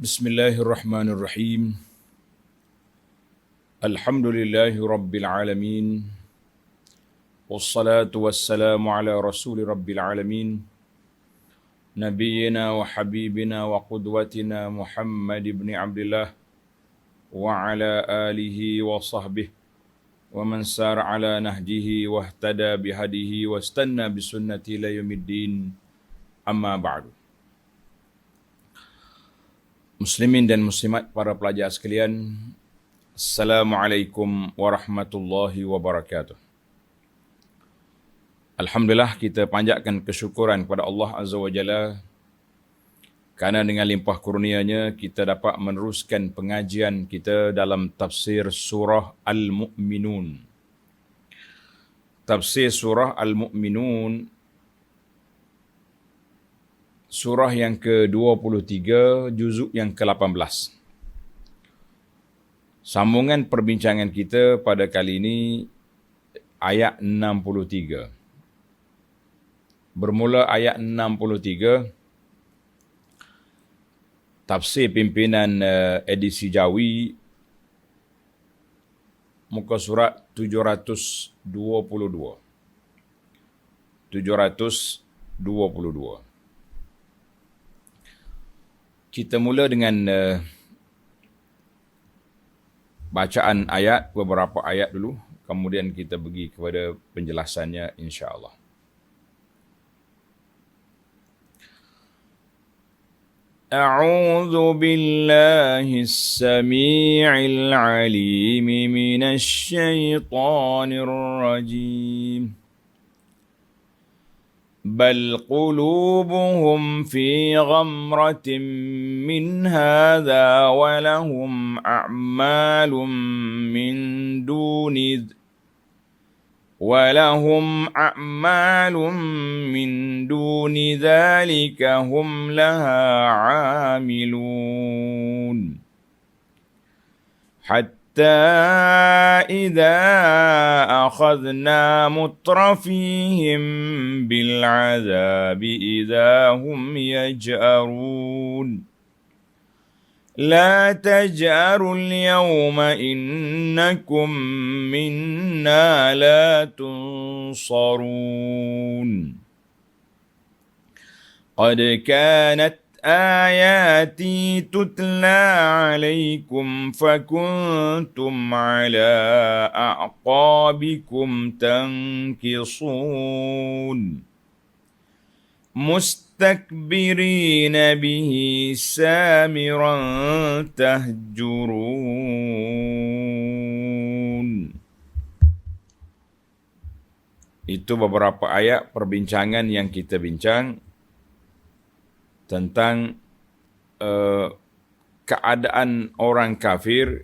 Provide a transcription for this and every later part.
Bismillahirrahmanirrahim. Alhamdulillahi rabbil alamin. Wassalatu wassalamu ala rasuli rabbil alamin. Nabiyyina wa habibina wa qudwatina Muhammad ibn Abdullah wa ala alihi wa sahbihi wa man sara ala nahjihi wa ihtada bihadihi wa istanna bisunnati ila yaumiddin. Amma ba'du. Muslimin dan muslimat, para pelajar sekalian, Assalamualaikum warahmatullahi wabarakatuh. Alhamdulillah, kita panjatkan kesyukuran kepada Allah Azza wa Jalla kerana dengan limpah kurnianya kita dapat meneruskan pengajian kita dalam tafsir surah Al-Mu'minun. Tafsir surah Al-Mu'minun, surah yang ke-23, juzuk yang ke-18. Sambungan perbincangan kita pada kali ini, ayat 63. Bermula ayat 63, tafsir pimpinan edisi Jawi, muka surat 722. 722. Kita mula dengan bacaan ayat, beberapa ayat dulu, kemudian kita pergi kepada penjelasannya insya-Allah. A'udzu billahis samii'il 'aliim minasy syaithaanir rajiim. بل قلوبهم في غمرة من هذا ولهم أعمال من دون ذلك هم لها عاملون حتى إذا أخذنا مترفيهم بالعذاب إذا هم يجأرون لا تجأروا اليوم إنكم منا لا تنصرون قد كانت آياتي تتلى عليكم فكنتم على أعقابكم تنكصون مستكبرين به سامرا تهجرون. Itu beberapa ayat perbincangan yang kita bincang tentang keadaan orang kafir,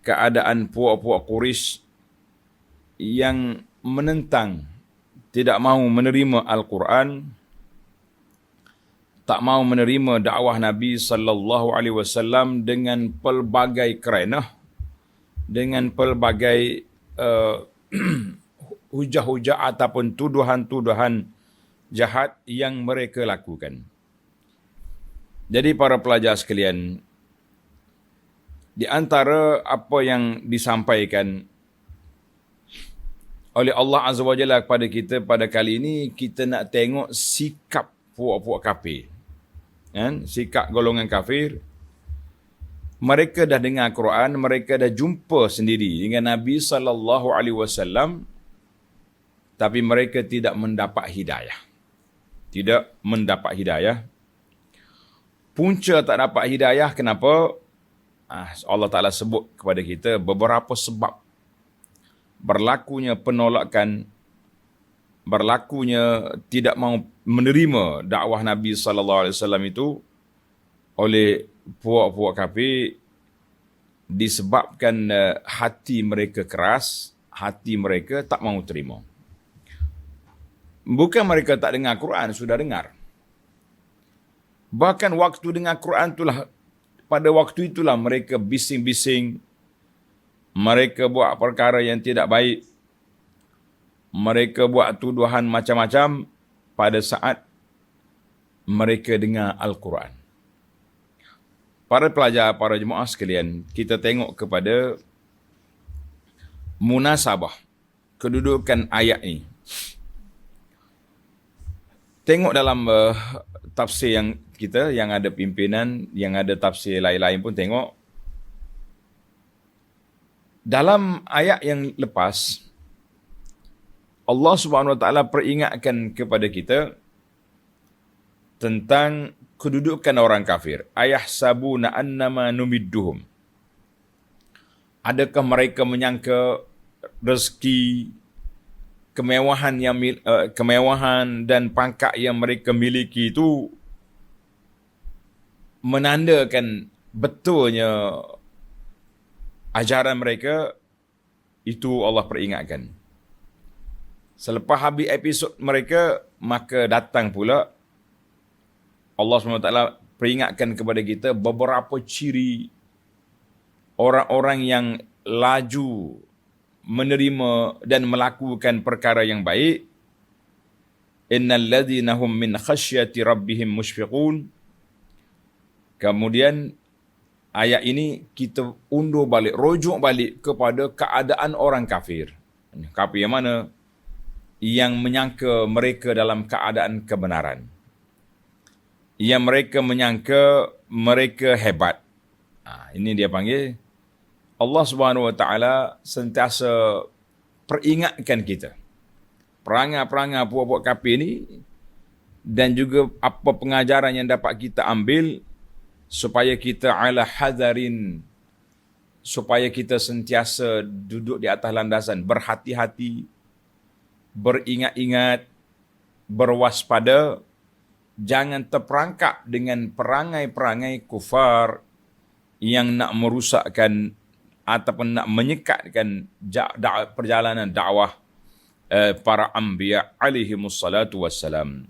keadaan puak-puak Quraisy yang menentang, tidak mahu menerima Al-Quran, tak mahu menerima dakwah Nabi sallallahu alaihi wasallam dengan pelbagai kerenah, dengan pelbagai hujah-hujah ataupun tuduhan-tuduhan jahat yang mereka lakukan. Jadi para pelajar sekalian, di antara apa yang disampaikan oleh Allah Azza wa Jalla kepada kita pada kali ini, kita nak tengok sikap puak-puak kafir. Sikap golongan kafir. Mereka dah dengar Quran, mereka dah jumpa sendiri dengan Nabi sallallahu alaihi wasallam, tapi mereka tidak mendapat hidayah. Tidak mendapat hidayah. Punca tak dapat hidayah, kenapa? Allah Ta'ala sebut kepada kita beberapa sebab berlakunya penolakan, berlakunya tidak mahu menerima dakwah Nabi SAW itu oleh puak-puak kafir, disebabkan hati mereka keras, hati mereka tak mahu terima. Bukan mereka tak dengar Quran, sudah dengar. Bahkan waktu dengar Quran itulah, pada waktu itulah mereka bising-bising, mereka buat perkara yang tidak baik, mereka buat tuduhan macam-macam pada saat mereka dengar Al-Quran. Para pelajar, para jemaah sekalian, kita tengok kepada munasabah, kedudukan ayat ini. Tengok dalam tafsir yang kita, yang ada pimpinan, yang ada tafsir lain-lain pun tengok. Dalam ayat yang lepas, Allah Subhanahu Wa Taala peringatkan kepada kita tentang kedudukan orang kafir. Ayahsabuna annama numidduhum. Adakah mereka menyangka rezeki, kemewahan dan pangkat yang mereka miliki itu menandakan betulnya ajaran mereka? Itu Allah peringatkan. Selepas habis episod mereka, maka datang pula Allah SWT peringatkan kepada kita beberapa ciri orang-orang yang laju menerima dan melakukan perkara yang baik. Innal ladzina hum min khasyati rabbihim mushfiqun. Kemudian ayat ini kita undur balik, rujuk balik kepada keadaan orang kafir. Kafir yang mana? Yang menyangka mereka dalam keadaan kebenaran. Yang mereka menyangka mereka hebat. Ini dia panggil. Allah Subhanahu Wa Taala sentiasa peringatkan kita. Perangai-perangai puak-puak kafir ni dan juga apa pengajaran yang dapat kita ambil supaya kita ala hadarin, supaya kita sentiasa duduk di atas landasan berhati-hati, beringat-ingat, berwaspada, jangan terperangkap dengan perangai-perangai kufar yang nak merusakkan ataupun nak menyekatkan perjalanan dakwah para anbiya alaihimus salatu wassalam.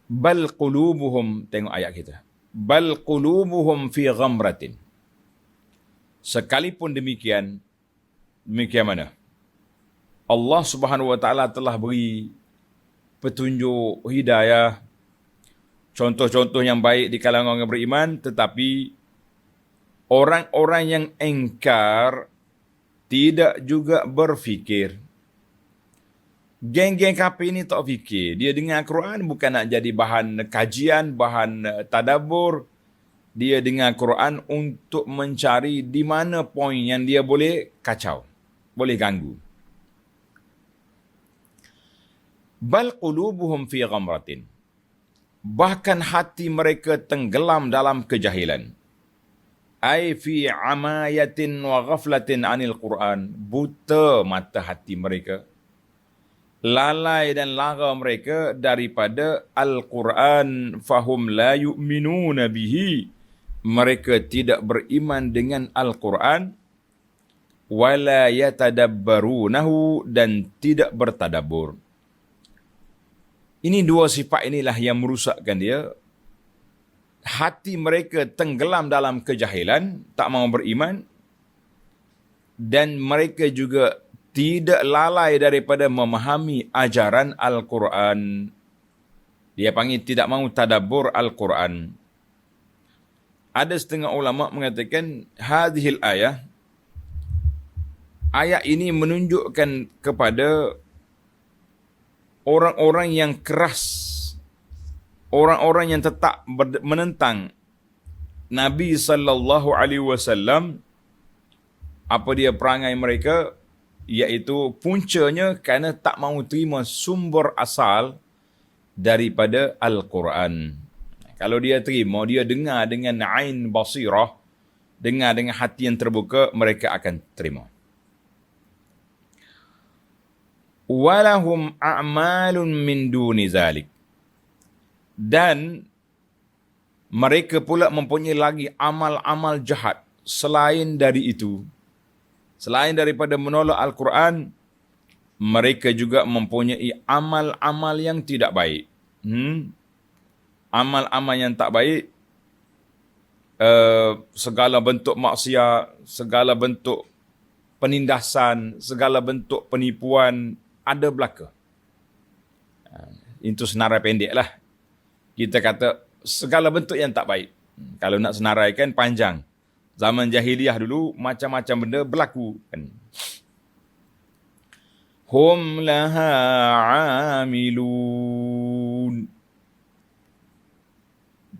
Bal qulubuhum, tengok ayat kita. Bal qulubuhum fi ghamratin. Sekalipun demikian mana? Allah Subhanahu Wa Taala telah beri petunjuk hidayah, contoh-contoh yang baik di kalangan orang beriman, tetapi orang-orang yang engkar tidak juga berfikir. Geng-geng kafir ini tak fikir. Dia dengar Quran bukan nak jadi bahan kajian, bahan tadabbur. Dia dengar Quran untuk mencari di mana poin yang dia boleh kacau, boleh ganggu. Bal qulubuhum fi ghamratin. Bahkan hati mereka tenggelam dalam kejahilan. Ai fi amayatin wa ghaflatin anil Quran. Buta mata hati mereka. Lalai dan lara mereka daripada Al-Quran. Fahum la yu'minuna bihi. Mereka tidak beriman dengan Al-Quran. Wala yatadabbarunahu, dan tidak bertadabbur. Ini dua sifat inilah yang merusakkan dia. Hati mereka tenggelam dalam kejahilan, tak mahu beriman. Dan mereka juga tidak lalai daripada memahami ajaran Al-Quran. Dia panggil tidak mahu tadabbur Al-Quran. Ada setengah ulama mengatakan hadhil ayat ini menunjukkan kepada orang-orang yang keras, orang-orang yang tetap menentang Nabi sallallahu alaihi wasallam. Apa dia perangai mereka? Iaitu puncanya kerana tak mahu terima sumber asal daripada Al-Quran. Kalau dia terima, dia dengar dengan ain basirah, dengar dengan hati yang terbuka, mereka akan terima. Walahum a'malun min duni zalik. Dan mereka pula mempunyai lagi amal-amal jahat selain dari itu. Selain daripada menolak Al-Quran, mereka juga mempunyai amal-amal yang tidak baik. Amal-amal yang tak baik, segala bentuk maksiat, segala bentuk penindasan, segala bentuk penipuan ada belaka. Itu senarai pendek lah. Kita kata segala bentuk yang tak baik. Kalau nak senaraikan panjang. Zaman jahiliyah dulu macam-macam benda berlaku kan. Hum laha amilun.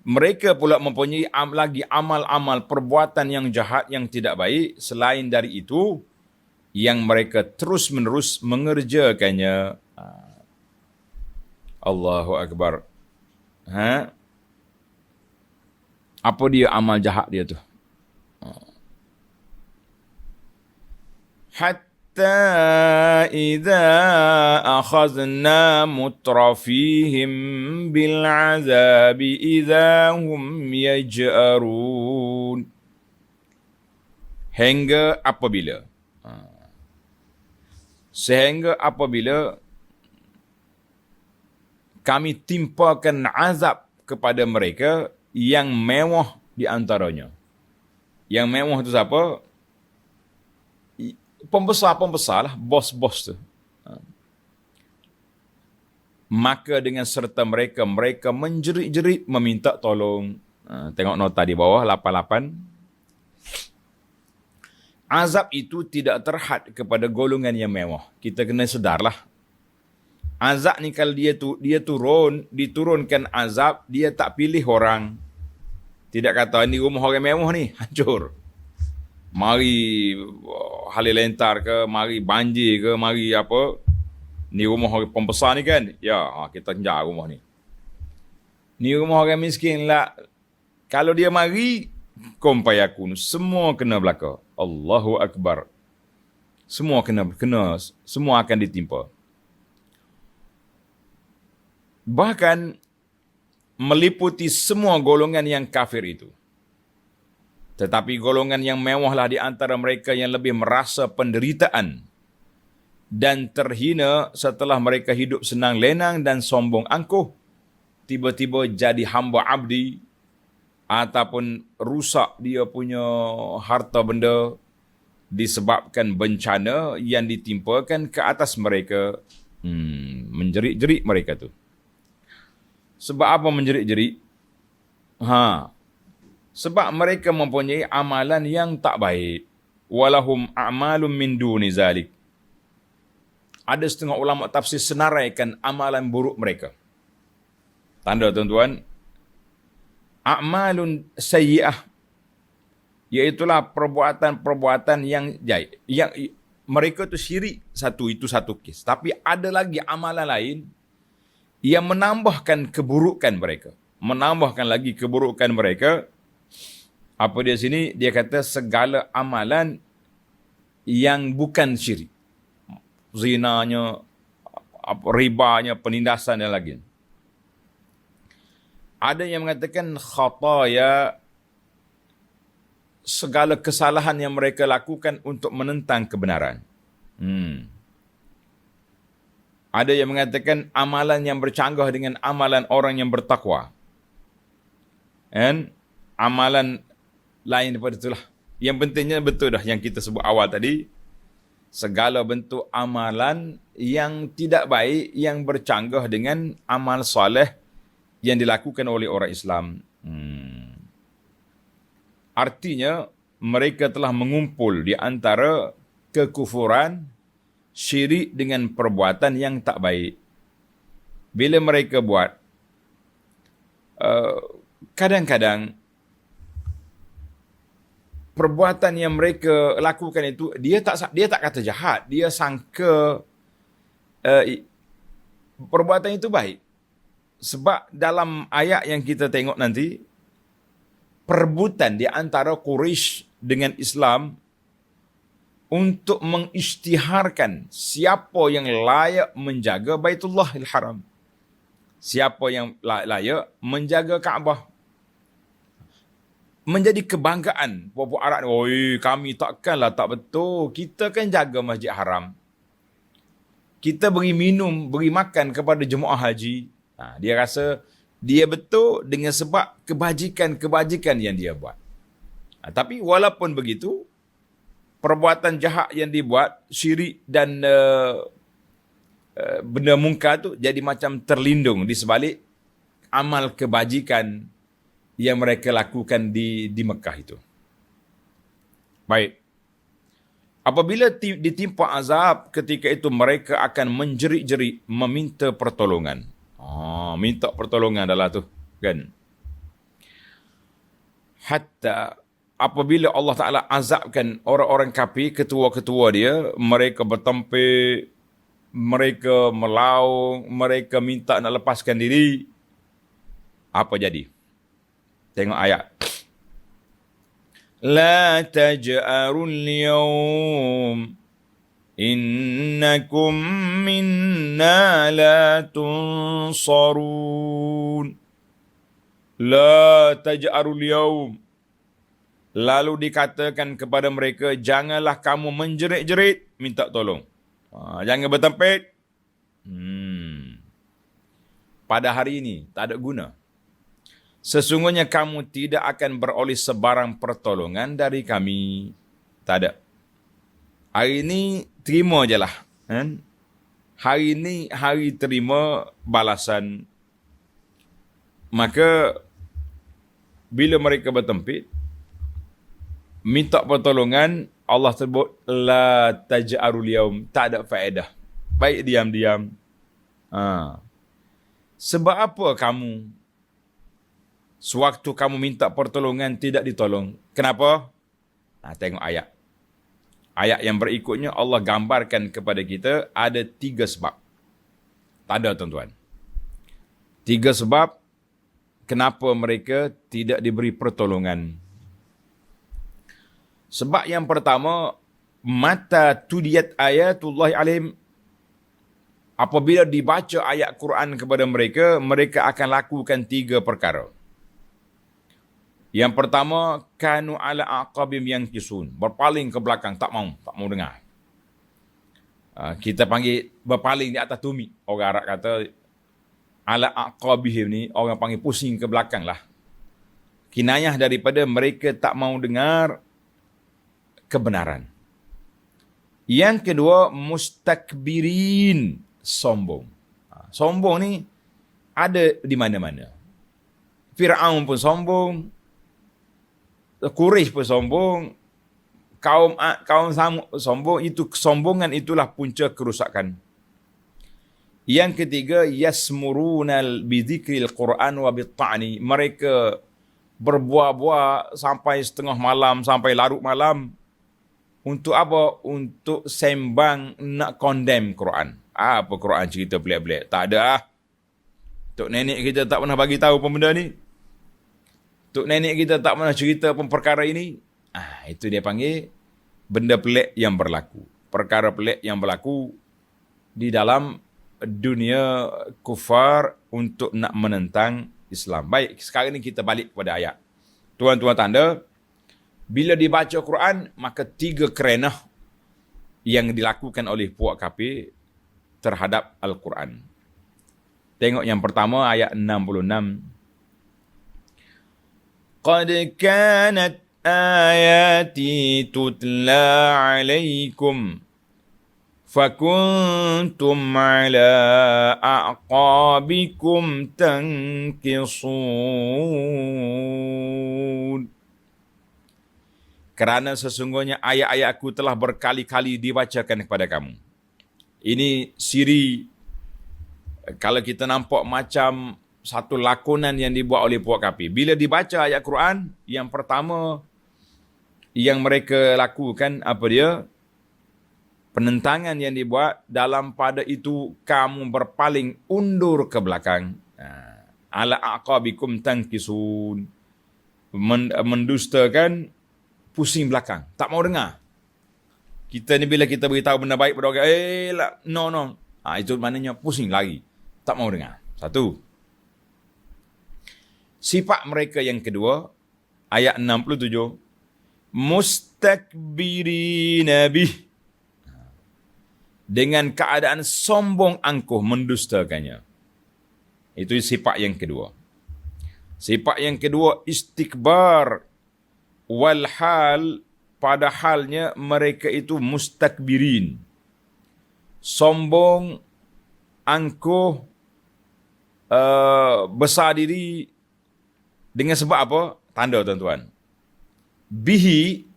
Mereka pula mempunyai lagi amal-amal perbuatan yang jahat yang tidak baik. Selain dari itu, yang mereka terus-menerus mengerjakannya. Allahu Akbar. Apa dia amal jahat dia tu? Hatta idza akhazna mutrafihim bil azabi idza hum yaj'arun. Hingga apabila kami timpakan azab kepada mereka yang mewah di antaranya. Yang mewah itu siapa? Pembesar-pembesar lah, bos-bos tu. Maka dengan serta mereka menjerit-jerit meminta tolong. Tengok nota di bawah, 88. Azab itu tidak terhad kepada golongan yang mewah. Kita kena sedarlah. Azab ni kalau dia diturunkan azab, dia tak pilih orang. Tidak kata, ni rumah orang mewah ni, hancur. Mari halilintar ke, mari banjir ke, mari apa. Ni rumah orang pembesar ni kan. Ya, kita kejar rumah ni. Ni rumah orang miskin lah. Kalau dia mari, kompayakun. Semua kena belaka. Allahu Akbar. Semua kena, semua akan ditimpa. Bahkan meliputi semua golongan yang kafir itu. Tetapi golongan yang mewahlah di antara mereka yang lebih merasa penderitaan dan terhina setelah mereka hidup senang lenang dan sombong angkuh, tiba-tiba jadi hamba abdi ataupun rusak dia punya harta benda disebabkan bencana yang ditimpakan ke atas mereka. Menjerit-jerit mereka tu. Sebab apa menjerit-jerit? Sebab mereka mempunyai amalan yang tak baik. Walahum a'malum min duni zalik. Ada setengah ulama tafsir senaraikan amalan buruk mereka. Tanda tuan-tuan, a'malun sayyi'ah, iaitulah perbuatan-perbuatan yang jahat. Yang mereka tu syirik, itu satu kes. Tapi ada lagi amalan lain yang menambahkan keburukan mereka. Menambahkan lagi keburukan mereka. Apa dia sini? Dia kata segala amalan yang bukan syirik. Zinanya, ribanya, penindasan dan lagi. Ada yang mengatakan khataya, segala kesalahan yang mereka lakukan untuk menentang kebenaran. Ada yang mengatakan amalan yang bercanggah dengan amalan orang yang bertakwa. Dan amalan lain daripada itulah. Yang pentingnya betul dah yang kita sebut awal tadi. Segala bentuk amalan yang tidak baik, yang bercanggah dengan amal soleh yang dilakukan oleh orang Islam. Artinya, mereka telah mengumpul di antara kekufuran, syirik dengan perbuatan yang tak baik. Bila mereka buat, kadang-kadang perbuatan yang mereka lakukan itu, dia tak kata jahat, dia sangka perbuatan itu baik. Sebab dalam ayat yang kita tengok nanti, perebutan di antara Quraisy dengan Islam untuk mengisytiharkan siapa yang layak menjaga Baitullahil Haram. Siapa yang layak menjaga Kaabah. Menjadi kebanggaan puak-puak Arab. Oi, kami takkanlah tak betul. Kita kan jaga Masjid Haram. Kita beri minum, beri makan kepada jemaah haji. Dia rasa dia betul dengan sebab kebajikan-kebajikan yang dia buat. Tapi walaupun begitu, perbuatan jahat yang dibuat, syirik dan benda mungkar tu jadi macam terlindung di sebalik amal kebajikan yang mereka lakukan di Mekah itu. Baik. Apabila ditimpa azab, ketika itu mereka akan menjerit-jerit meminta pertolongan. Minta pertolongan adalah tu, kan? Hatta apabila Allah Ta'ala azabkan orang-orang kafir, ketua-ketua dia, mereka bertempur, mereka melaung, mereka minta nak lepaskan diri. Apa jadi? Tengok ayat. La taj'arul yawm innakum minna la tunsarun. La taj'arul yawm. Lalu dikatakan kepada mereka, janganlah kamu menjerit-jerit minta tolong. Jangan bertempur. Pada hari ini tak ada guna. Sesungguhnya kamu tidak akan beroleh sebarang pertolongan dari kami. Tak ada. Hari ini terima je lah. Kan? Hari ini hari terima balasan. Maka bila mereka bertempur, minta pertolongan, Allah sebut la taj'arul yaum, tak ada faedah. Baik diam-diam. Sebab apa kamu sewaktu kamu minta pertolongan tidak ditolong? Kenapa? Tengok ayat. Ayat yang berikutnya Allah gambarkan kepada kita ada 3 sebab. Tak ada tuan-tuan. 3 sebab kenapa mereka tidak diberi pertolongan. Sebab yang pertama, mata tudiyat ayatullah alaihim. Apabila dibaca ayat Quran kepada mereka, mereka akan lakukan 3 perkara. Yang pertama, kanu ala aqabim yang kisun. Berpaling ke belakang, tak mau dengar. Kita panggil berpaling di atas tumit. Orang Arab kata, ala aqabihim ni, orang panggil pusing ke belakang lah. Kinayah daripada mereka tak mau dengar kebenaran. Yang kedua, mustakbirin, sombong. Sombong ni ada di mana-mana. Fir'aun pun sombong, Quraisy pun sombong, kaum Samud sombong. Itu kesombongan itulah punca kerusakan. Yang ketiga, yasmurunal bidzikril Quran wa bitta'ni. Mereka berbuah-buah sampai setengah malam, sampai larut malam. Untuk apa? Untuk sembang nak condemn Quran. Apa Quran cerita pelik-pelik? Tak ada lah. Tok nenek kita tak pernah bagi tahu pun benda ni. Tok nenek kita tak pernah cerita pun perkara ini. Itu dia panggil benda pelik yang berlaku. Perkara pelik yang berlaku di dalam dunia kufar untuk nak menentang Islam. Baik, sekarang ni kita balik kepada ayat. Tuan-tuan tanda, bila dibaca Quran, maka 3 kerenah yang dilakukan oleh puak kafir terhadap Al-Quran. Tengok yang pertama, ayat 66. Qad kanat ayati tutla alaikum fakuntum ala a'qabikum tankisun. Kerana sesungguhnya ayat-ayatku telah berkali-kali dibacakan kepada kamu. Ini siri, kalau kita nampak macam satu lakonan yang dibuat oleh puak kafir. Bila dibaca ayat Quran, yang pertama yang mereka lakukan, apa dia? Penentangan yang dibuat, dalam pada itu kamu berpaling undur ke belakang. Ala aqabikum tankisun. Mendustakan, pusing belakang. Tak mau dengar. Kita ni bila kita beritahu benda baik pada orang, no. Itu maknanya pusing lagi. Tak mau dengar. Satu. Sifat mereka yang kedua, ayat 67. Mustakbirina bih. Dengan keadaan sombong angkuh mendustakannya. Itu sifat yang kedua. Sifat yang kedua, istikbar. Walhal, pada halnya mereka itu mustakbirin. Sombong, angkuh, besar diri Dengan sebab apa? Tanda tuan-tuan. Bihi,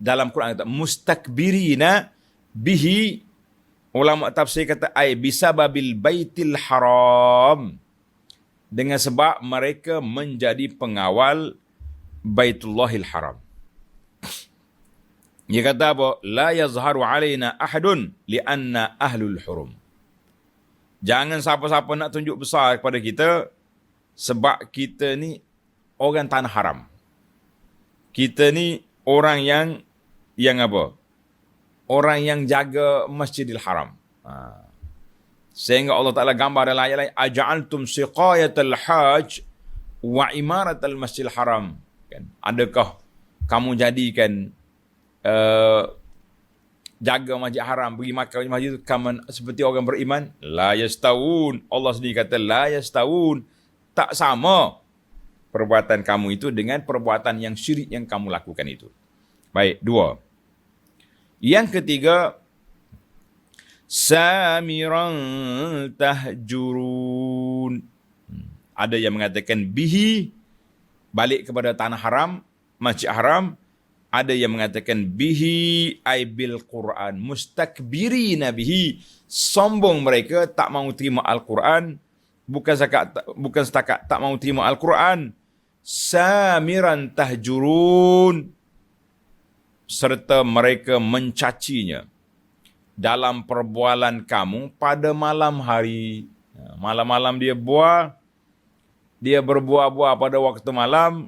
dalam Quran kata, mustakbirina bihi, ulama tafsir kata, bisababil baitil haram. Dengan sebab mereka menjadi pengawal Baitullahil Haram. Dia kata apa? La yazharu alaina ahadun lianna ahlul hurum. Jangan siapa-siapa nak tunjuk besar kepada kita sebab kita ni orang tanah haram. Kita ni orang yang apa? Orang yang jaga Masjidil Haram. Sehingga Allah Ta'ala gambar dalam ayat lain, aja'altum siqayatal hajj wa imaratal Masjidil Haram. Kan? Adakah kamu jadikan jaga Masjid Haram, pergi makan masjid itu seperti orang beriman? La yastawun. Allah sendiri kata la yastawun. Tak sama perbuatan kamu itu dengan perbuatan yang syirik yang kamu lakukan itu. Baik, 2. Yang ketiga, samiran tahjurun. Ada yang mengatakan bihi, balik kepada tanah haram, Masjid Haram. Ada yang mengatakan bihi ay bil Quran, mustakbirina bihi, sombong mereka tak mahu terima Al-Quran, bukan setakat tak mahu terima Al-Quran, samiran tahjurun, serta mereka mencacinya dalam perbualan kamu pada malam hari. Malam-malam dia berbuah-buah pada waktu malam.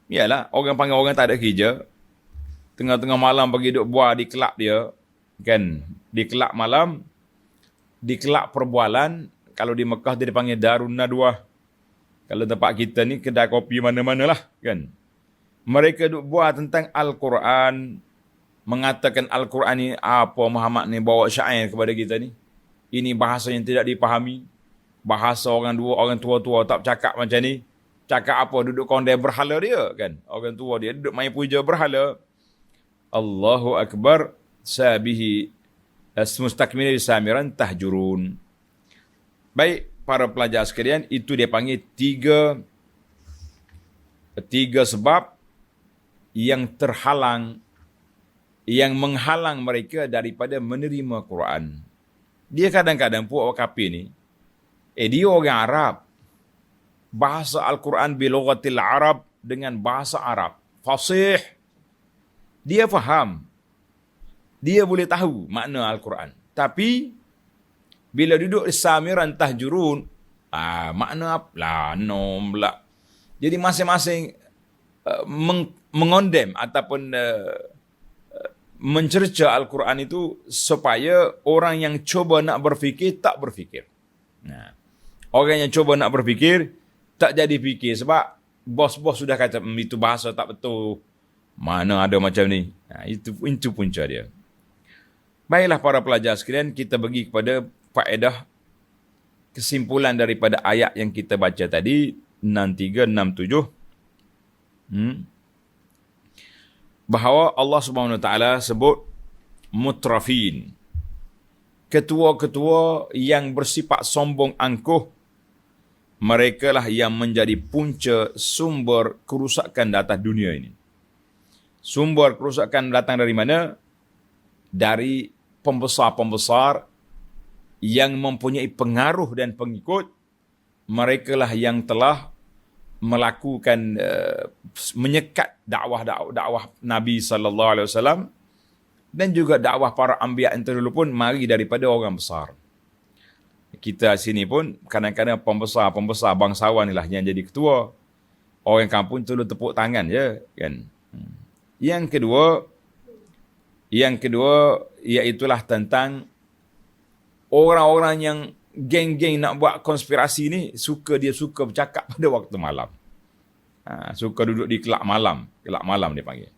Yalah, orang panggil orang tak ada kerja. Tengah-tengah malam pergi duduk buah di kelab dia. Kan? Di kelab malam. Di kelab perbualan. Kalau di Mekah dia dipanggil Darun Nadwah. Kalau tempat kita ni kedai kopi mana-mana lah. Kan? Mereka duduk buah tentang Al-Quran. Mengatakan Al-Quran ni apa Muhammad ni bawa syair kepada kita ni. Ini bahasa yang tidak dipahami. Bahasa orang tua-tua tak bercakap macam ni. Cakap apa? Duduk kondai berhala dia. Kan? Orang tua dia duduk main puja berhala. Allahu Akbar, sabihi mustakmilin samiran tahjurun. Baik, para pelajar sekalian, itu dia panggil tiga sebab yang terhalang, yang menghalang mereka daripada menerima Quran. Dia kadang-kadang puak kafir ni, dia orang Arab. Bahasa Al-Quran bilughatil Arab, dengan bahasa Arab fasih. Dia faham. Dia boleh tahu makna Al-Quran. Tapi bila duduk di samiran tahjurun, makna apa? Nom lah. Jadi masing-masing mengondem ataupun mencerca Al-Quran itu supaya orang yang cuba nak berfikir tak berfikir. Nah, orang yang cuba nak berfikir tak jadi fikir sebab bos-bos sudah kata itu bahasa tak betul. Mana ada macam ni. Itu punca dia. Baiklah para pelajar sekalian, kita bagi kepada faedah kesimpulan daripada ayat yang kita baca tadi 63 67. Bahawa Allah Subhanahu Wa Taala sebut mutrafin, ketua-ketua yang bersifat sombong angkuh. Mereka lah yang menjadi punca sumber kerusakan di atas dunia ini. Sumber kerusakan datang dari mana? Dari pembesar-pembesar yang mempunyai pengaruh dan pengikut. Mereka lah yang telah melakukan menyekat dakwah Nabi sallallahu alaihi wasallam dan juga dakwah para anbiya yang terdahulu pun mari daripada orang besar. Kita sini pun kadang-kadang pembesar bangsawan lah yang jadi ketua. Orang kampung tu tepuk tangan je, kan. Yang kedua iaitulah tentang orang-orang yang geng-geng nak buat konspirasi ni, dia suka bercakap pada waktu malam. Suka duduk di kelab malam dia panggil.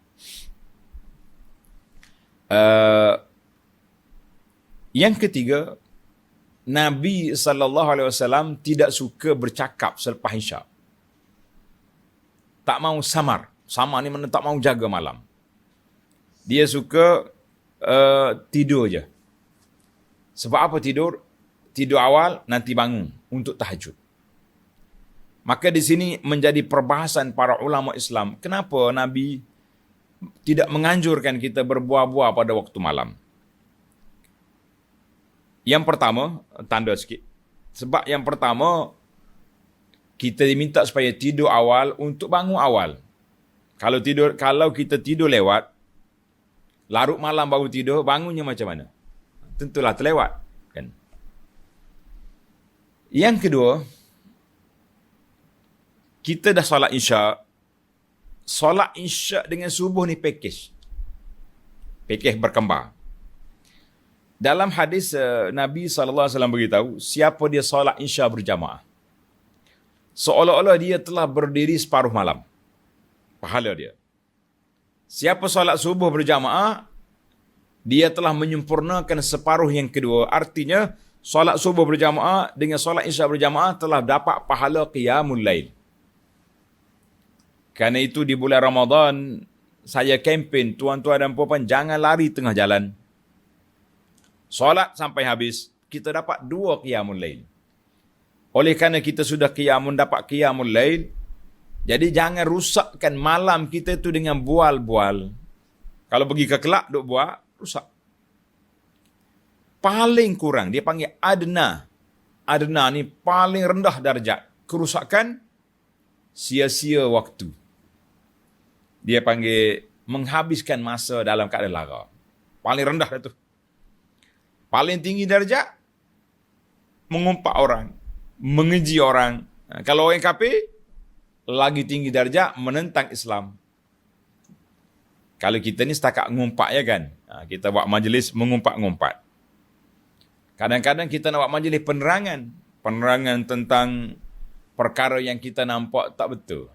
Yang ketiga, Nabi SAW tidak suka bercakap selepas Isyak. Tak mau samar. Samar ni mana tak mau jaga malam. Dia suka tidur je. Sebab apa tidur? Tidur awal, nanti bangun untuk tahajud. Maka di sini menjadi perbahasan para ulama Islam. Kenapa Nabi tidak menganjurkan kita berbuah-buah pada waktu malam? Yang pertama, tanda sikit. Sebab yang pertama, kita diminta supaya tidur awal untuk bangun awal. Kalau kita tidur lewat, larut malam baru tidur, bangunnya macam mana? Tentulah terlewat, kan? Yang kedua, kita dah solat Isyak. Solat Isyak dengan subuh ni pakej berkembar. Dalam hadis Nabi SAW beritahu, siapa dia solat Isyak berjamaah, seolah-olah dia telah berdiri separuh malam. Pahala dia. Siapa solat subuh berjamaah, dia telah menyempurnakan separuh yang kedua. Artinya, solat subuh berjamaah dengan solat Isyak berjamaah telah dapat pahala qiyamul lail. Kerana itu di bulan Ramadan, saya kempen tuan-tuan dan puan-puan, jangan lari tengah jalan. Solat sampai habis, kita dapat 2 qiyamul lail. Oleh kerana kita sudah dapat qiyamul lail, jadi jangan rusakkan malam kita itu dengan bual-bual. Kalau pergi ke kelab, duk buat, rusak. Paling kurang, dia panggil adna. Adna ni paling rendah darjat. Kerusakan, sia-sia waktu. Dia panggil menghabiskan masa dalam keadaan lara. Paling rendah dah tu. Paling tinggi darjat, mengumpat orang, mengeji orang. Kalau orang kafir, lagi tinggi darjat, menentang Islam. Kalau kita ni setakat ngumpat ya kan. Kita buat majlis mengumpat-ngumpat. Kadang-kadang kita nak buat majlis penerangan. Penerangan tentang perkara yang kita nampak tak betul.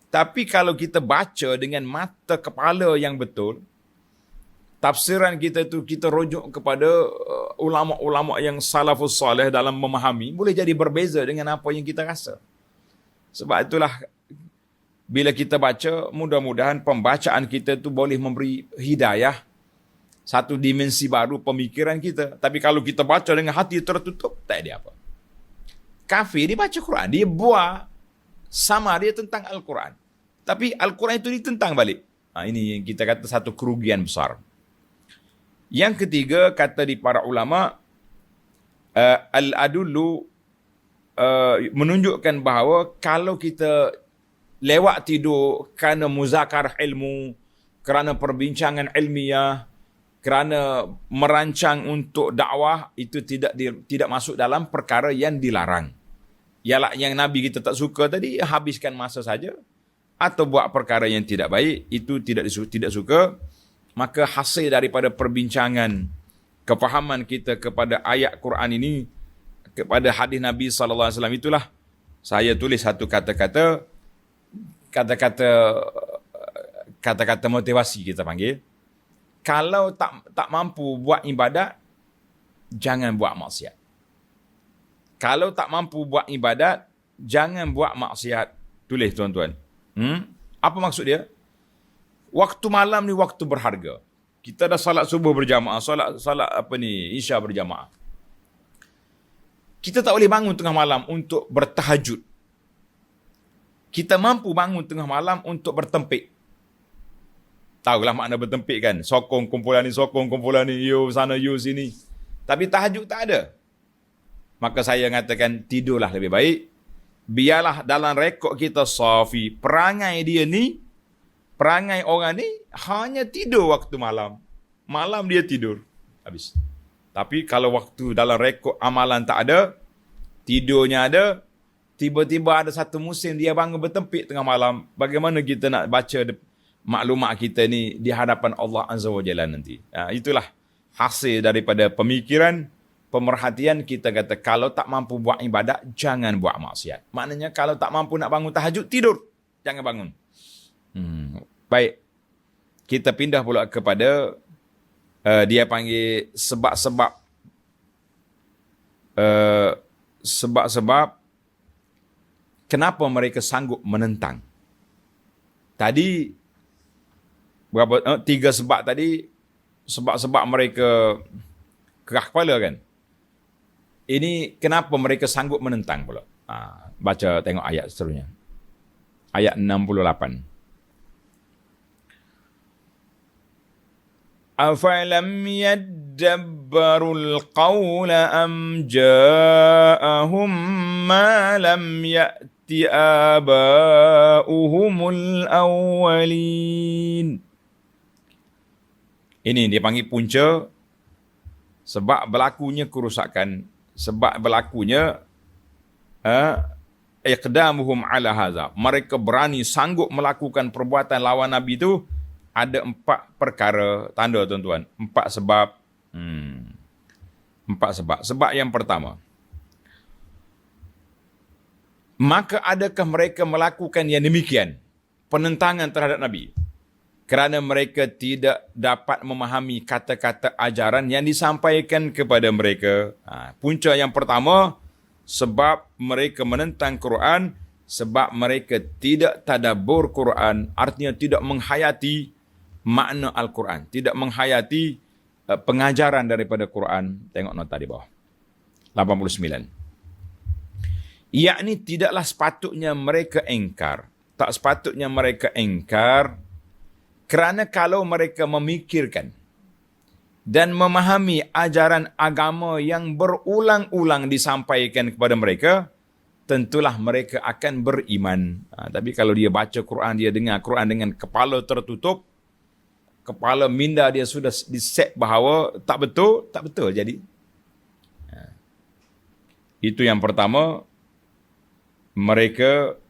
Tapi kalau kita baca dengan mata kepala yang betul, tafsiran kita tu kita rujuk kepada ulama-ulama yang salafus salih dalam memahami, boleh jadi berbeza dengan apa yang kita rasa. Sebab itulah bila kita baca, mudah-mudahan pembacaan kita tu boleh memberi hidayah, satu dimensi baru pemikiran kita. Tapi kalau kita baca dengan hati tertutup, tak ada apa. Kafir dia baca Quran, dia buat sama dia tentang Al-Quran. Tapi Al-Quran itu ditentang balik. Ini yang kita kata satu kerugian besar. Yang ketiga, kata di para ulama, al-adullu menunjukkan bahawa kalau kita lewat tidur kerana muzakarah ilmu, kerana perbincangan ilmiah, kerana merancang untuk dakwah, itu tidak masuk dalam perkara yang dilarang. Ialah yang Nabi kita tak suka tadi, habiskan masa saja, atau buat perkara yang tidak baik, itu tidak suka. Maka hasil daripada perbincangan, kefahaman kita kepada ayat Quran ini, kepada hadis Nabi SAW, itulah saya tulis satu kata-kata motivasi kita panggil. Kalau tak mampu buat ibadat, jangan buat maksiat. Kalau tak mampu buat ibadat, jangan buat maksiat. Tulis tuan-tuan. Apa maksud dia? Waktu malam ni waktu berharga. Kita dah salat subuh berjamaah, salat Isya berjamaah. Kita tak boleh bangun tengah malam untuk bertahajud. Kita mampu bangun tengah malam untuk bertempik. Tahulah makna bertempik kan? Sokong kumpulan ni, you sana, you sini. Tapi tahajud tak ada. Maka saya mengatakan tidurlah lebih baik. Biarlah dalam rekod kita safi, perangai orang ni hanya tidur waktu malam. Malam dia tidur. Habis. Tapi kalau waktu dalam rekod amalan tak ada, tidurnya ada, tiba-tiba ada satu musim dia bangun bertempik tengah malam, bagaimana kita nak baca maklumat kita ni di hadapan Allah Azza wa Jalla nanti? Itulah hasil daripada pemikiran, pemerhatian. Kita kata kalau tak mampu buat ibadat, jangan buat maksiat. Maknanya kalau tak mampu nak bangun tahajud, tidur. Jangan bangun. Baik. Kita pindah pula kepada dia panggil sebab-sebab kenapa mereka sanggup menentang. Tadi berapa 3 sebab tadi, sebab-sebab mereka kerah kepala kan. Ini kenapa mereka sanggup menentang pula. Baca tengok ayat seterusnya. Ayat 68. أَفَلَمْ يَدَّبَّرُوا الْقَوْلَ أَمْ جَاءَهُمْ مَا لَمْ يَأْتِ آبَاؤُهُمُ الْأَوَّلِينَ. Ini dia panggil punca sebab berlakunya kerusakan, sebab berlakunya iqdamuhum ala hadza. Mereka berani sanggup melakukan perbuatan lawan Nabi itu. Ada 4 perkara tanda, tuan-tuan. 4 sebab. 4 sebab. Sebab yang pertama. Maka adakah mereka melakukan yang demikian? Penentangan terhadap Nabi. Kerana mereka tidak dapat memahami kata-kata ajaran yang disampaikan kepada mereka. Punca yang pertama, sebab mereka menentang Quran, sebab mereka tidak tadabbur Quran, artinya tidak menghayati makna Al-Quran, tidak menghayati pengajaran daripada Quran. Tengok nota di bawah. 89. Yakni tidaklah sepatutnya mereka engkar. Tak sepatutnya mereka engkar kerana kalau mereka memikirkan dan memahami ajaran agama yang berulang-ulang disampaikan kepada mereka, tentulah mereka akan beriman. Tapi kalau dia baca Quran, dia dengar Quran dengan kepala tertutup, kepala minda dia sudah diset bahawa tak betul jadi. Itu yang pertama, mereka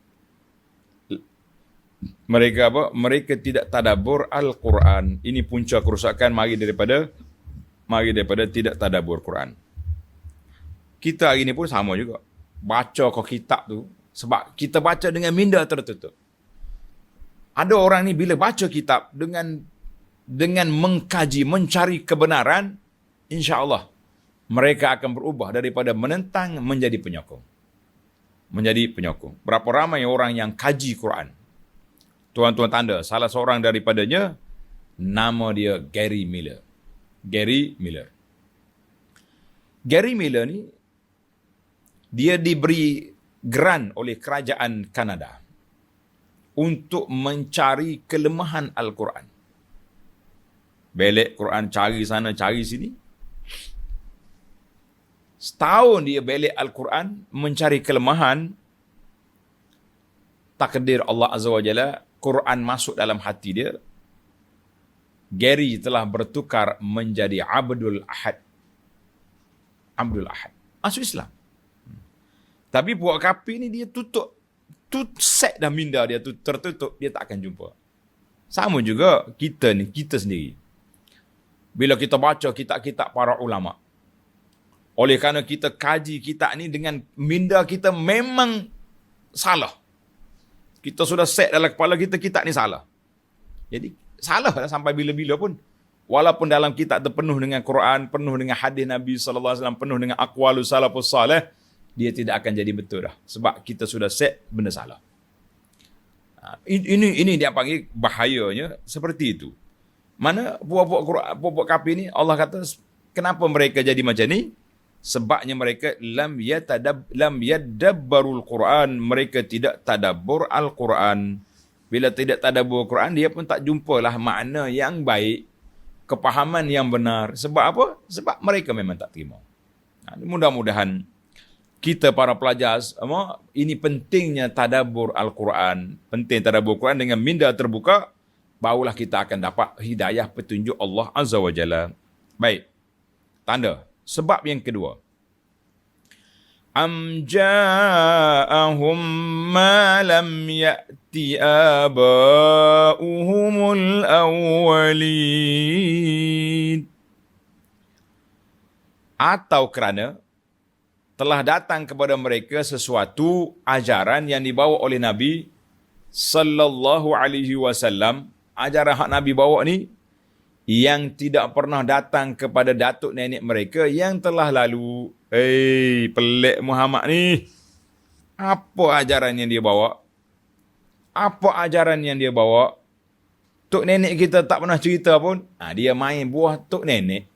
tidak tadabbur Al-Quran. Ini punca kerusakan mari daripada tidak tadabbur Quran. Kita hari ini pun sama juga. Baca kau kitab tu sebab kita baca dengan minda tertutup. Ada orang ni bila baca kitab dengan mengkaji, mencari kebenaran, insya-Allah mereka akan berubah daripada menentang menjadi penyokong. Berapa ramai orang yang kaji Quran. Tuan-tuan tanda, salah seorang daripadanya, nama dia Gary Miller. Gary Miller ni, dia diberi grant oleh kerajaan Kanada untuk mencari kelemahan Al-Quran. Belek Quran, cari sana, cari sini. Setahun dia belek Al-Quran, mencari kelemahan. Takdir Allah Azza wa Jalla, Quran masuk dalam hati dia. Gary telah bertukar menjadi Abdul Ahad. Masuk Islam. Tapi puak kapi ni dia tutup. Set dah minda dia tertutup. Dia tak akan jumpa. Sama juga kita sendiri. Bila kita baca kitab-kitab para ulama. Oleh kerana kita kaji kitab ni dengan minda kita memang salah. Kita sudah set dalam kepala kita, kitab ni salah. Jadi salah lah sampai bila-bila pun. Walaupun dalam kitab tu penuh dengan Quran, penuh dengan hadis Nabi SAW, penuh dengan aqwalus salafus salih, dia tidak akan jadi betul dah. Sebab kita sudah set benda salah. Ini dia panggil bahayanya seperti itu. Mana puak-puak kafir ni, Allah kata, kenapa mereka jadi macam ni? Sebabnya mereka lam yadabbarul Quran, mereka tidak tadabbur Al-Quran. Bila tidak tadabbur Quran, dia pun tak jumpalah makna yang baik, kepahaman yang benar. Sebab apa? Sebab mereka memang tak terima. Mudah-mudahan kita para pelajar, ini pentingnya tadabbur Al-Quran. Penting tadabbur Quran dengan minda terbuka, barulah kita akan dapat hidayah petunjuk Allah Azza wa Jalla. Baik. Tanda. Sebab yang kedua. Am ja'ahum ma lam ya'ti aba'uhumul awwalin. Atau kerana telah datang kepada mereka sesuatu ajaran yang dibawa oleh Nabi sallallahu alaihi wasallam. Ajaran hak Nabi bawa ni yang tidak pernah datang kepada datuk nenek mereka yang telah lalu. Pelik Muhammad ni. Apa ajaran yang dia bawa? Tok nenek kita tak pernah cerita pun. Dia main buah tok nenek.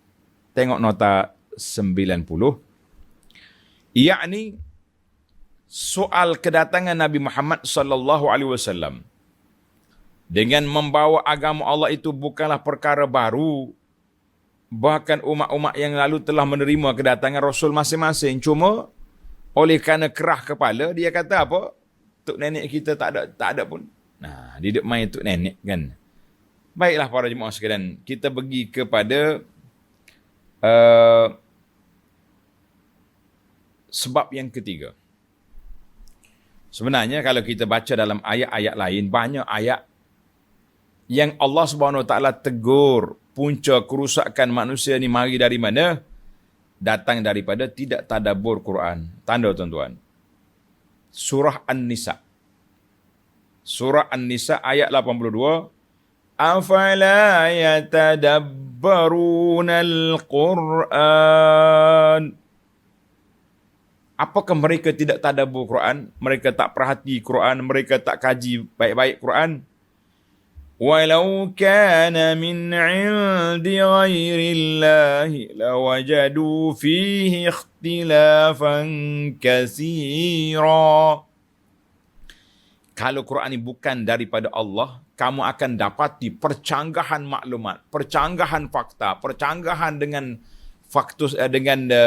Tengok nota 90. Yakni soal kedatangan Nabi Muhammad sallallahu alaihi wasallam dengan membawa agama Allah itu bukanlah perkara baru. Bahkan umat-umat yang lalu telah menerima kedatangan Rasul masing-masing. Cuma oleh kerana kerah kepala, dia kata apa? Tok nenek kita tak ada pun. Nah, dia duk main tok nenek kan. Baiklah para jemaah sekalian, kita pergi kepada sebab yang ketiga. Sebenarnya kalau kita baca dalam ayat-ayat lain, banyak ayat yang Allah Subhanahu Wa Taala tegur punca kerusakan manusia ni mari dari mana? Datang daripada tidak tadabbur Quran. Tanda tuan-tuan. Surah An-Nisa. Surah An-Nisa ayat 82. Afala yatadabbaruna al-Quran. Apakah mereka tidak tadabbur Quran? Mereka tak perhati Quran, mereka tak kaji baik-baik Quran? Walau kana min 'indi ghairillahi lawajadu fihi ikhtilafan katsira. Kalau Quran ini bukan daripada Allah, kamu akan dapati percanggahan maklumat, percanggahan fakta, percanggahan dengan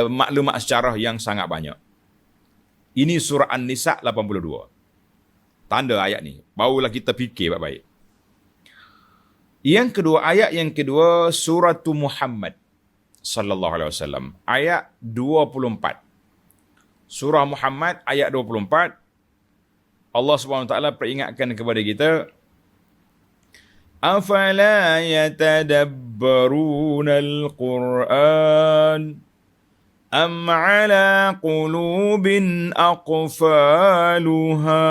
maklumat sejarah yang sangat banyak. Ini surah An-Nisa 82. Tanda ayat ni. Barulah kita fikir baik-baik. Yang kedua, ayat yang kedua, surah Muhammad sallallahu alaihi wasallam, ayat 24. Surah Muhammad ayat 24. Allah Subhanahu Wa Taala peringatkan kepada kita, afala yatadabbaruna al-Quran am ala qulubin aqfaluha.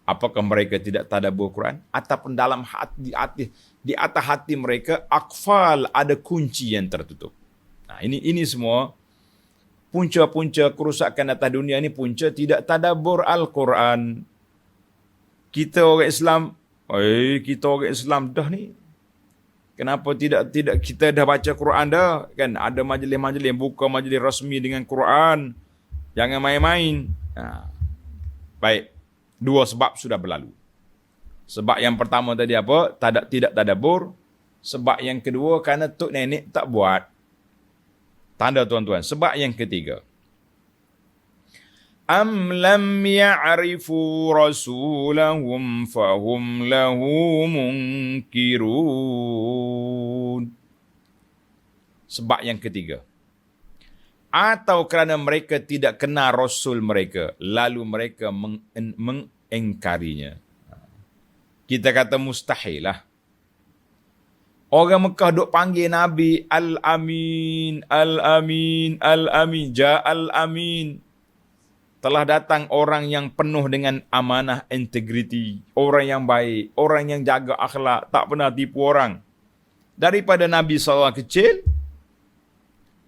Apakah mereka tidak tadabbur Quran? Ataupun dalam hati, di atas hati mereka, aqfal, ada kunci yang tertutup. Nah, ini semua punca-punca kerusakan atas dunia ini, punca tidak tadabbur Al-Quran. Kita orang Islam dah ni. Kenapa tidak kita dah baca Quran dah? Kan ada majlis-majlis, buka majlis rasmi dengan Quran. Jangan main-main. Nah, baik. Dua sebab sudah berlalu. Sebab yang pertama tadi apa? Tidak tadabbur. Sebab yang kedua, kerana tok nenek tak buat. Tanda tuan-tuan. Sebab yang ketiga. Am lam ya'rifu rasulahum fahum lahu munkirun. Sebab yang ketiga. Atau kerana mereka tidak kenal Rasul mereka, lalu mereka mengingkarinya. Kita kata mustahil lah. Orang Mekah duk panggil Nabi Al-Amin, Al-Amin, Al-Amin, Ja'al Amin. Telah datang orang yang penuh dengan amanah, integriti, orang yang baik, orang yang jaga akhlak, tak pernah tipu orang. Daripada Nabi SAW kecil,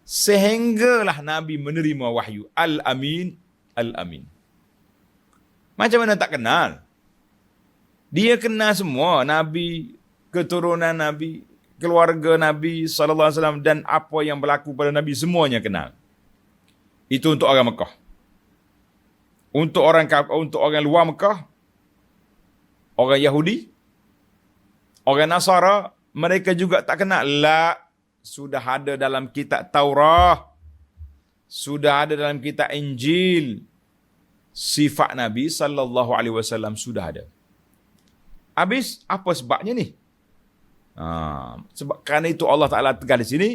sehinggalah Nabi menerima wahyu. Al-Amin, Al-Amin. Macam mana tak kenal? Dia kenal semua. Nabi, keturunan Nabi, keluarga Nabi SAW dan apa yang berlaku pada Nabi, semuanya kenal. Itu untuk orang Mekah. Untuk orang luar Mekah, orang Yahudi, orang Nasara, mereka juga tak kenal. Sudah ada dalam kitab Taurah, sudah ada dalam kitab Injil, sifat Nabi sallallahu alaihi wasallam sudah ada. Habis apa sebabnya ni? Sebab kerana itu Allah Taala tegas di sini,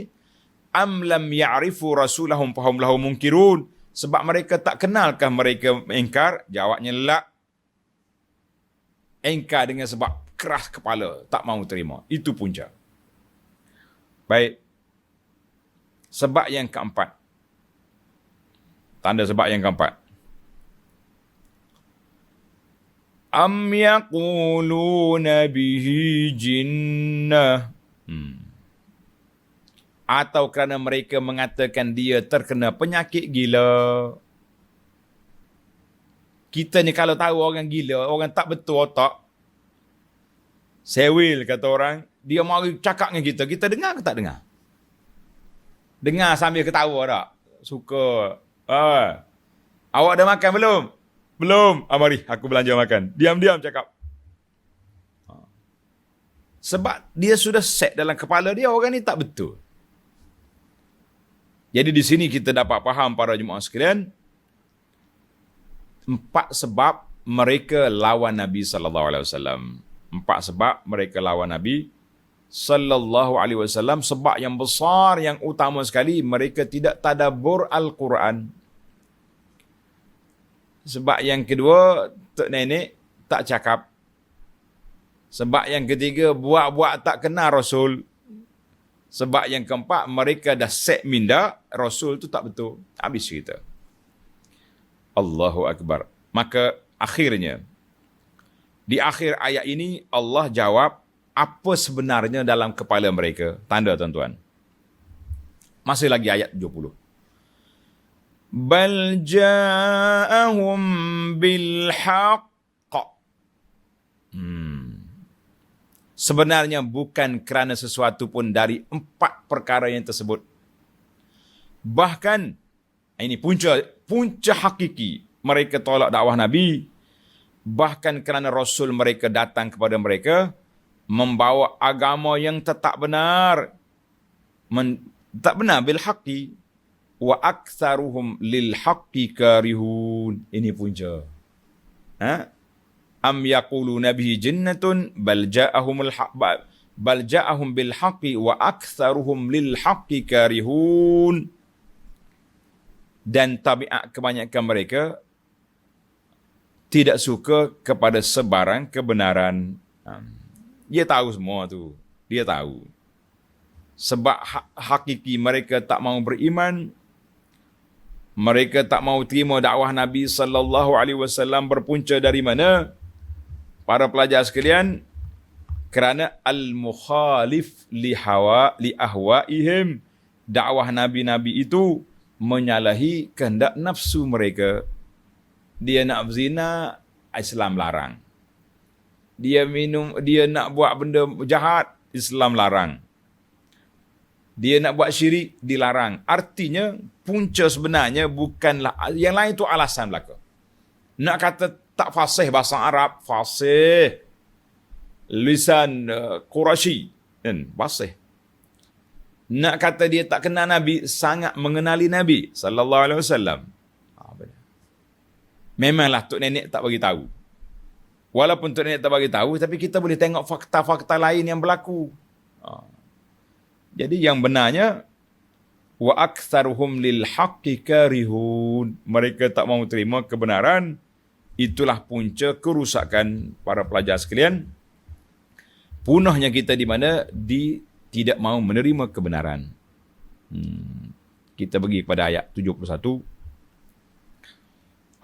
am lam ya'rifu rasulahum fahum lahu munkirun. Sebab mereka tak kenalkah mereka ingkar? Jawabnya la. Ingkar dengan sebab keras kepala, tak mahu terima. Itu punca. Baik. Sebab yang keempat. Tanda sebab yang keempat. Am yaquluna bihi jinnah. Atau kerana mereka mengatakan dia terkena penyakit gila. Kita ni kalau tahu orang gila, orang tak betul otak, sewil kata orang, dia mari cakap dengan kita, kita dengar ke tak dengar? Dengar sambil ketawa tak? Suka. Awak dah makan belum? Belum. Mari, aku belanja makan. Diam-diam cakap. Sebab dia sudah set dalam kepala dia, orang ni tak betul. Jadi di sini kita dapat faham para jemaah sekalian, 4 sebab mereka lawan Nabi sallallahu alaihi wasallam. 4 sebab mereka lawan Nabi sallallahu alaihi wasallam. Sebab yang besar, yang utama sekali, mereka tidak tadabbur Al-Quran. Sebab yang kedua, tok nenek tak cakap. Sebab yang ketiga, buat-buat tak kenal Rasul. Sebab yang keempat, mereka dah set minda Rasul tu tak betul. Habis cerita. Allahu Akbar. Maka akhirnya, di akhir ayat ini, Allah jawab apa sebenarnya dalam kepala mereka. Tanda tuan-tuan. Masih lagi ayat 70. Bal ja'ahum bil haqq. Sebenarnya bukan kerana sesuatu pun dari 4 perkara yang tersebut. Bahkan, ini punca hakiki mereka tolak dakwah Nabi. Bahkan kerana Rasul mereka datang kepada mereka, membawa agama yang tak benar. Tak benar bil haqqi. Wa aktsaruhum lil haqqi karihun. Ini punca. Am yaquluna bihi jinnatun bal ja'ahum bil haqqi wa aktsaruhum lil haqqi karihun. Dan tabiat kebanyakan mereka tidak suka kepada sebarang kebenaran. Dia tahu semua tu. Dia tahu. Sebab hakiki mereka tak mau beriman. Mereka tak mau terima dakwah Nabi sallallahu alaihi wasallam berpunca dari mana? Para pelajar sekalian, kerana al-mukhalif li ahwaihim, dakwah nabi-nabi itu menyalahi kehendak nafsu mereka. Dia nak berzina, Islam larang. Dia nak buat benda jahat, Islam larang. Dia nak buat syirik, dilarang. Artinya, punca sebenarnya bukanlah, yang lain itu alasan belaka. Nak kata tak fasih bahasa Arab, fasih. Lisan Quraisy, kan? Fasih. Nak kata dia tak kenal Nabi, sangat mengenali Nabi sallallahu alaihi wasallam. Memanglah tok nenek tak bagi tahu. Walaupun tok nenek tak bagi tahu, tapi kita boleh tengok fakta-fakta lain yang berlaku. Jadi yang benarnya, wa aktsaruhum lil haqqi karihun. Mereka tak mahu terima kebenaran. Itulah punca kerusakan para pelajar sekalian. Punahnya kita di mana? Tidak mahu menerima kebenaran. Kita pergi kepada ayat 71.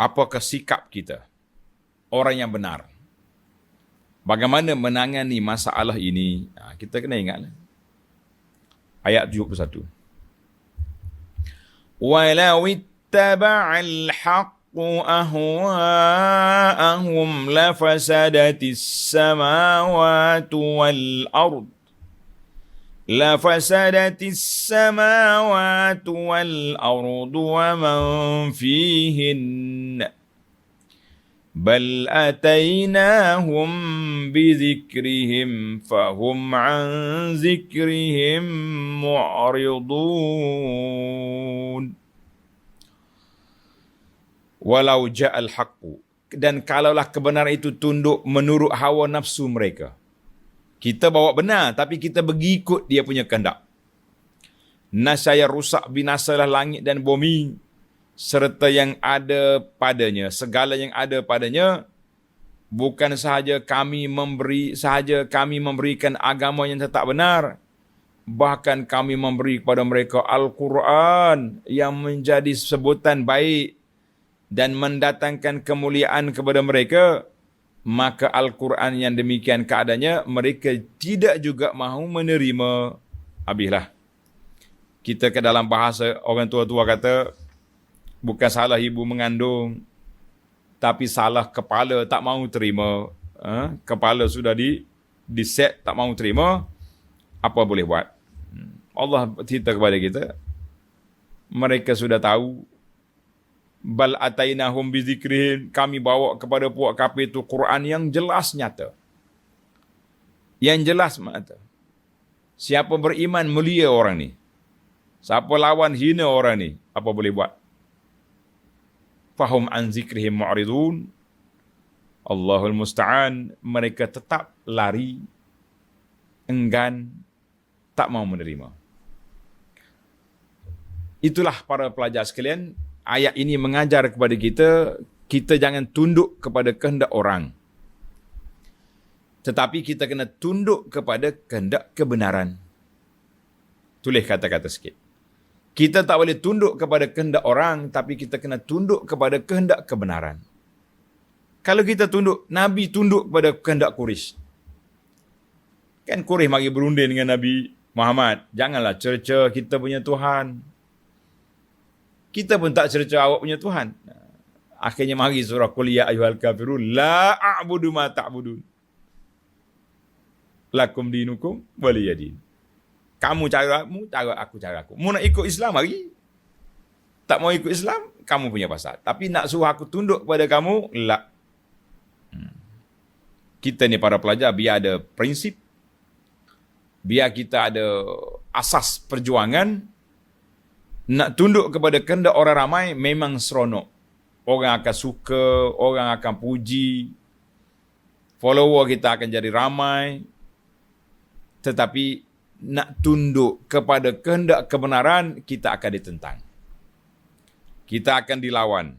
Apakah sikap kita? Orang yang benar. Bagaimana menangani masalah ini? Kita kena ingat. Ayat 71. Walau ittaba'al haqqu ahwa'ahum lafasadatis samawati wal ard. Lafasadatis samawati wal ard wa man fihin. Bal atainahum bizikrihim fahum an zikrihim mu'ridun. Walau ja'al haqqu, dan kalaulah kebenaran itu tunduk menurut hawa nafsu mereka. Kita bawa benar, tapi kita berikut dia punya kehendak. Nasaya rusak binasalah langit dan bumi, serta yang ada padanya, segala yang ada padanya. Bukan sahaja kami memberikan agama yang tetap benar, bahkan kami memberi kepada mereka Al-Quran yang menjadi sebutan baik dan mendatangkan kemuliaan kepada mereka. Maka Al-Quran yang demikian keadaannya, mereka tidak juga mahu menerima. Habislah. Kita ke dalam bahasa orang tua-tua kata, bukan salah ibu mengandung, tapi salah kepala tak mahu terima. Kepala sudah di-set, tak mahu terima. Apa boleh buat? Allah cerita kepada kita, mereka sudah tahu Bal atainahum bizikrin, kami bawa kepada puak kafir itu Quran yang jelas nyata. Yang jelas mata. Siapa beriman mulia orang ni. Siapa lawan hina orang ni, apa boleh buat? Fahum an zikrihim mu'ridun. Allahul musta'an, mereka tetap lari, enggan, tak mau menerima. Itulah para pelajar sekalian, ayat ini mengajar kepada kita, kita jangan tunduk kepada kehendak orang. Tetapi kita kena tunduk kepada kehendak kebenaran. Tulis kata-kata sikit. Kita tak boleh tunduk kepada kehendak orang, tapi kita kena tunduk kepada kehendak kebenaran. Kalau kita tunduk, Nabi tunduk kepada kehendak Quraisy. Kan Quraisy mari berunding dengan Nabi Muhammad. Janganlah cerca kita punya Tuhan. Kita pun tak cerca awak punya Tuhan. Akhirnya mari surah Qul ya ayyuhal kafirun la a'budu ma ta'budun. Lakum dinukum waliyadin. Kamu caramu, cara aku. Mu nak ikut Islam mari. Tak mau ikut Islam, kamu punya pasal. Tapi nak suruh aku tunduk kepada kamu, la. Kita ni para pelajar, biar ada prinsip, biar kita ada asas perjuangan, nak tunduk kepada kehendak orang ramai memang seronok. Orang akan suka, orang akan puji, follower kita akan jadi ramai. Tetapi nak tunduk kepada kehendak kebenaran, kita akan ditentang. Kita akan dilawan.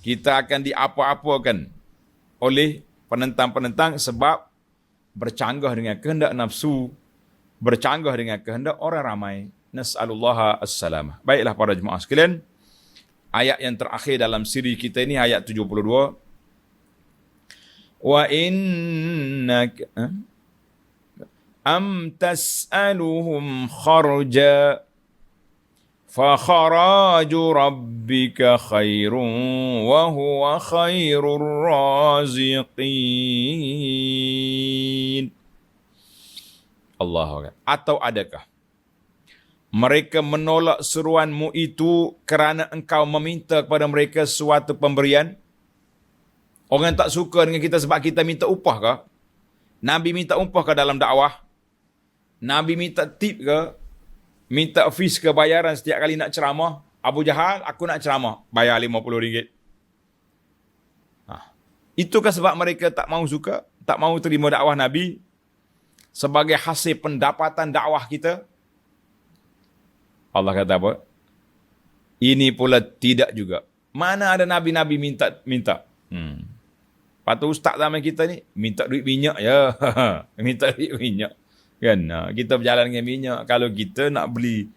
Kita akan diapa-apakan oleh penentang-penentang sebab bercanggah dengan kehendak nafsu, bercanggah dengan kehendak orang ramai. Nas'alullaha as-salamah. Baiklah para jemaah sekalian, ayat yang terakhir dalam siri kita ini, ayat 72. Wa innaka am tas'aluhum kharja fa kharaju rabbika khairun wa huwa khairur raziqin. Allahu Akbar. Atau adakah mereka menolak seruanmu itu kerana engkau meminta kepada mereka suatu pemberian? Orang tak suka dengan kita sebab kita minta upah ke? Nabi minta upah ke dalam dakwah? Nabi minta tip ke? Minta fees ke bayaran setiap kali nak ceramah? Abu Jahal, aku nak ceramah, bayar RM50. Itukah sebab mereka tak mau suka, tak mau terima dakwah Nabi sebagai hasil pendapatan dakwah kita? Allah kata apa? Ini pula tidak juga. Mana ada Nabi-Nabi minta? Lepas tu ustaz zaman kita ni, minta duit minyak ya. Minta duit minyak. Kan? Kita berjalan dengan minyak. Kalau kita nak beli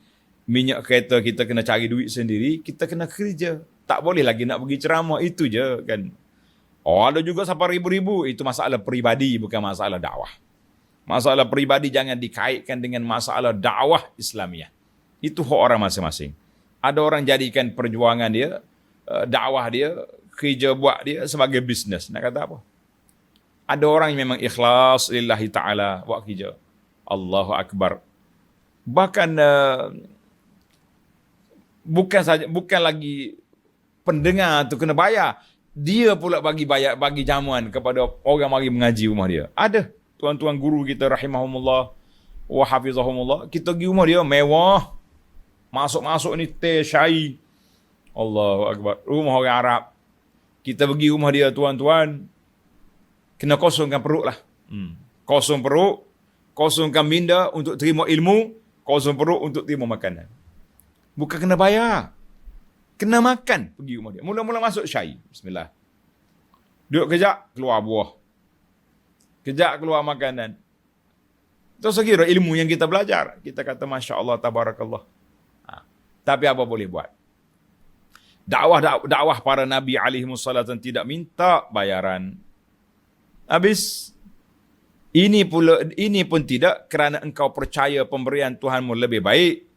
minyak kereta, kita kena cari duit sendiri, kita kena kerja. Tak boleh lagi nak pergi ceramah. Itu je kan. Oh, ada juga sampai ribu-ribu. Itu masalah peribadi, bukan masalah dakwah. Masalah peribadi jangan dikaitkan dengan masalah dakwah Islamiah. Itu hak orang masing-masing. Ada orang jadikan perjuangan dia, dakwah dia, kerja buat dia sebagai bisnes. Nak kata apa? Ada orang yang memang ikhlas lillahi ta'ala buat kerja. Allahu Akbar. Bahkan bukan lagi pendengar tu kena bayar. Dia pula bagi jamuan kepada orang mari mengaji rumah dia. Ada tuan-tuan guru kita rahimahumullah wa hafizahumullah, kita pergi rumah dia mewah. Masuk-masuk ni teh, syai. Allahu Akbar. Rumah orang Arab. Kita pergi rumah dia tuan-tuan, kena kosongkan perut lah. Kosong perut, kosongkan minda untuk terima ilmu, kosong perut untuk terima makanan. Bukan kena bayar. Kena makan pergi rumah dia. Mula-mula masuk syai. Bismillah. Duduk kejap, keluar buah. Kejap keluar makanan. Terus kira ilmu yang kita belajar. Kita kata Masya Allah, Tabarakallah. Tapi apa boleh buat? Dakwah para Nabi alaihimussalatu tidak minta bayaran. Habis ini pun tidak, kerana engkau percaya pemberian Tuhanmu lebih baik,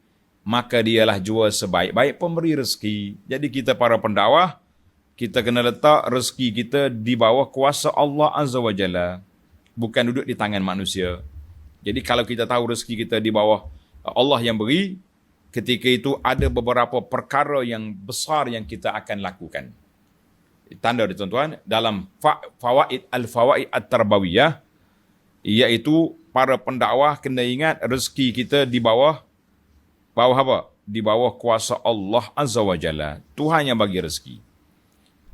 maka dialah jua sebaik-baik pemberi rezeki. Jadi kita para pendakwah, kita kena letak rezeki kita di bawah kuasa Allah Azza wa Jalla, bukan duduk di tangan manusia. Jadi kalau kita tahu rezeki kita di bawah Allah yang beri, ketika itu ada beberapa perkara yang besar yang kita akan lakukan. Tanda dia tuan-tuan, dalam al-fawaid at-tarbawiyah, iaitu para pendakwah kena ingat rezeki kita di bawah apa? Di bawah kuasa Allah Azza wa Jalla. Tuhan yang bagi rezeki.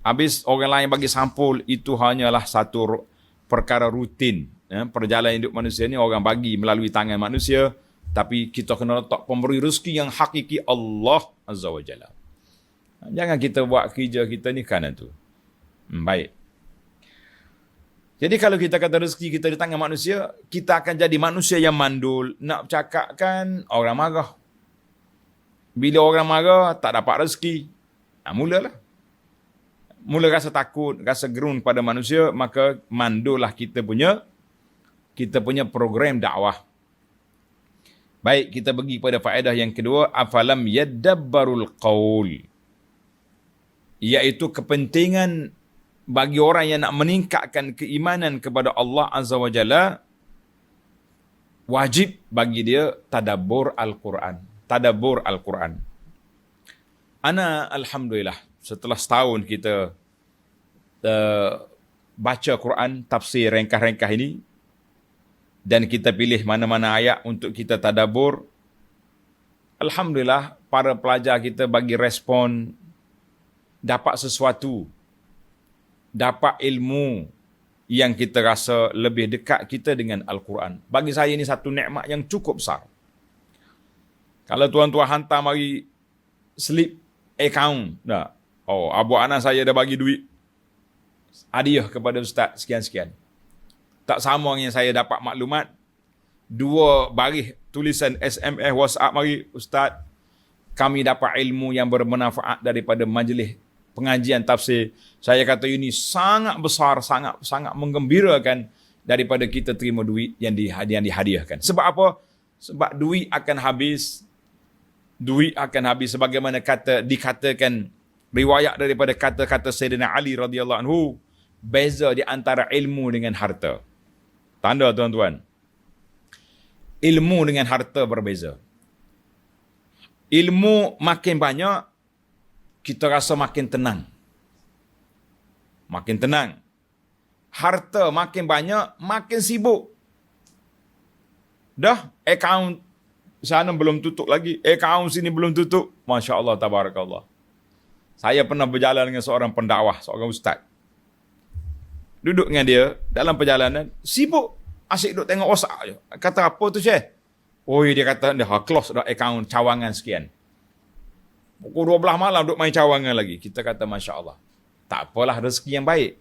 Habis orang lain bagi sampul, itu hanyalah satu perkara rutin. Perjalanan hidup manusia ni orang bagi melalui tangan manusia, tapi kita kena letak pemberi rezeki yang hakiki Allah Azza wa Jalla. Jangan kita buat kerja kita ni kan tu. Baik. Jadi kalau kita kata rezeki kita di tangan manusia, kita akan jadi manusia yang mandul. Nak bercakap kan, orang marah. Bila orang marah, tak dapat rezeki. Mulalah. Mula rasa takut, rasa gerun pada manusia, maka mandullah kita punya program dakwah. Baik, kita pergi pada faedah yang kedua, afalam yadabbarul qaul. Iaitu kepentingan bagi orang yang nak meningkatkan keimanan kepada Allah Azza wa Jalla, wajib bagi dia tadabbur Al-Quran. Tadabbur Al-Quran. Ana alhamdulillah, setelah setahun kita baca Quran, tafsir rengkah-rengkah ini, dan kita pilih mana-mana ayat untuk kita tadabbur, alhamdulillah para pelajar kita bagi respon, dapat sesuatu, dapat ilmu yang kita rasa lebih dekat kita dengan Al-Quran. Bagi saya ini satu nikmat yang cukup besar. Kalau tuan-tuan hantar mari slip account, dah. Oh, abu anak saya dah bagi duit hadiah kepada ustaz sekian-sekian. Tak sama yang saya dapat maklumat, 2 baris tulisan SMS WhatsApp mari, ustaz, kami dapat ilmu yang bermanfaat daripada majlis pengajian tafsir. Saya kata ini sangat besar, sangat menggembirakan daripada kita terima duit yang dihadiahkan. Sebab apa? Sebab duit akan habis. Duit akan habis sebagaimana dikatakan riwayat daripada kata-kata Sayyidina Ali radhiyallahu anhu, beza di antara ilmu dengan harta. Tanda tuan-tuan. Ilmu dengan harta berbeza. Ilmu makin banyak, kita rasa makin tenang. Makin tenang. Harta makin banyak, makin sibuk. Dah, akaun sana belum tutup lagi. Akaun sini belum tutup. Masya Allah, tabarakallah. Saya pernah berjalan dengan seorang pendakwah, seorang ustaz. Duduk dengan dia, dalam perjalanan, sibuk. Asyik duduk tengok WhatsApp je. Kata, apa tu Syekh? Oh, dia kata, dah close dah akaun cawangan sekian. Pukul 12 malam duduk main cawangan lagi. Kita kata, Masya Allah. Tak apalah, rezeki yang baik.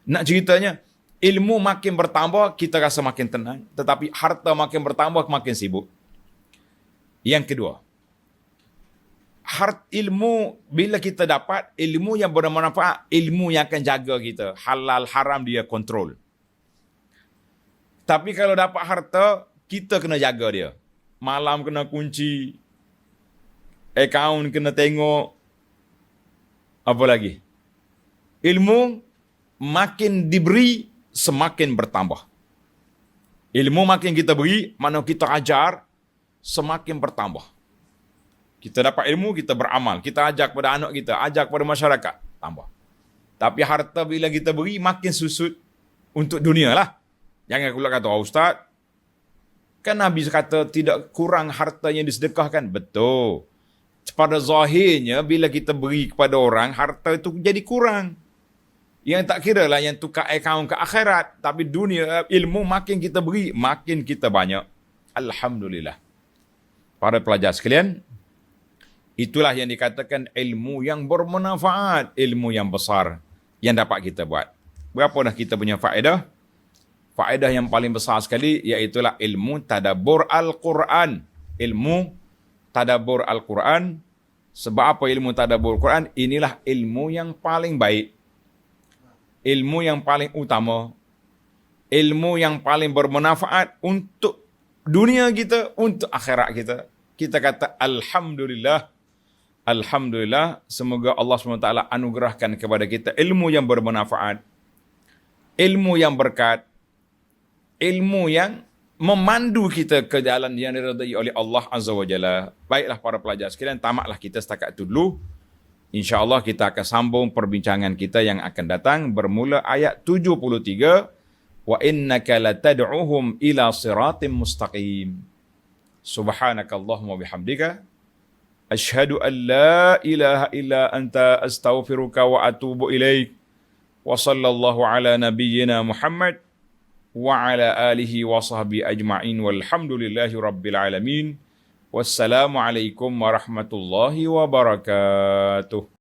Nak ceritanya, ilmu makin bertambah, kita rasa makin tenang. Tetapi harta makin bertambah, makin sibuk. Yang kedua, ilmu, bila kita dapat ilmu yang bermanfaat, ilmu yang akan jaga kita. Halal, haram dia kontrol. Tapi kalau dapat harta, kita kena jaga dia. Malam kena kunci, akaun kena tengok, apa lagi? Ilmu makin diberi, semakin bertambah. Ilmu makin kita beri, mana kita ajar, semakin bertambah. Kita dapat ilmu, kita beramal. Kita ajak pada anak kita, ajak pada masyarakat, tambah. Tapi harta bila kita beri, makin susut untuk dunia lah. Jangan pula kata, oh Ustaz, kan Nabi kata tidak kurang harta yang disedekahkan. Betul. Pada zahirnya, bila kita beri kepada orang, harta itu jadi kurang. Yang tak kira lah yang tukar akaun ke akhirat. Tapi dunia, ilmu makin kita beri, makin kita banyak. Alhamdulillah. Para pelajar sekalian, itulah yang dikatakan ilmu yang bermanfaat, ilmu yang besar yang dapat kita buat. Berapa dah kita punya faedah? Faedah yang paling besar sekali, iaitulah ilmu tadabbur Al-Quran. Ilmu tadabbur Al-Quran. Sebab apa ilmu tadabbur Al-Quran? Inilah ilmu yang paling baik. Ilmu yang paling utama. Ilmu yang paling bermanfaat untuk dunia kita, untuk akhirat kita. Kita kata Alhamdulillah. Alhamdulillah, semoga Allah SWT anugerahkan kepada kita ilmu yang bermanfaat, ilmu yang berkat, ilmu yang memandu kita ke jalan yang diridai oleh Allah Azza wa Jalla. Baiklah para pelajar sekalian, tamatlah kita setakat itu dulu. InsyaAllah kita akan sambung perbincangan kita yang akan datang bermula ayat 73. Wa innaka latad'uhum ila siratim mustaqim. Subhanakallahumma bihamdika. Ashhadu an la ilaha illa anta astaghfiruka wa atubu ilaik. Wa sallallahu ala nabiyyina Muhammad wa ala alihi wa sahbihi ajma'in walhamdulillahi rabbil alamin. Wassalamualaikum warahmatullahi wabarakatuh.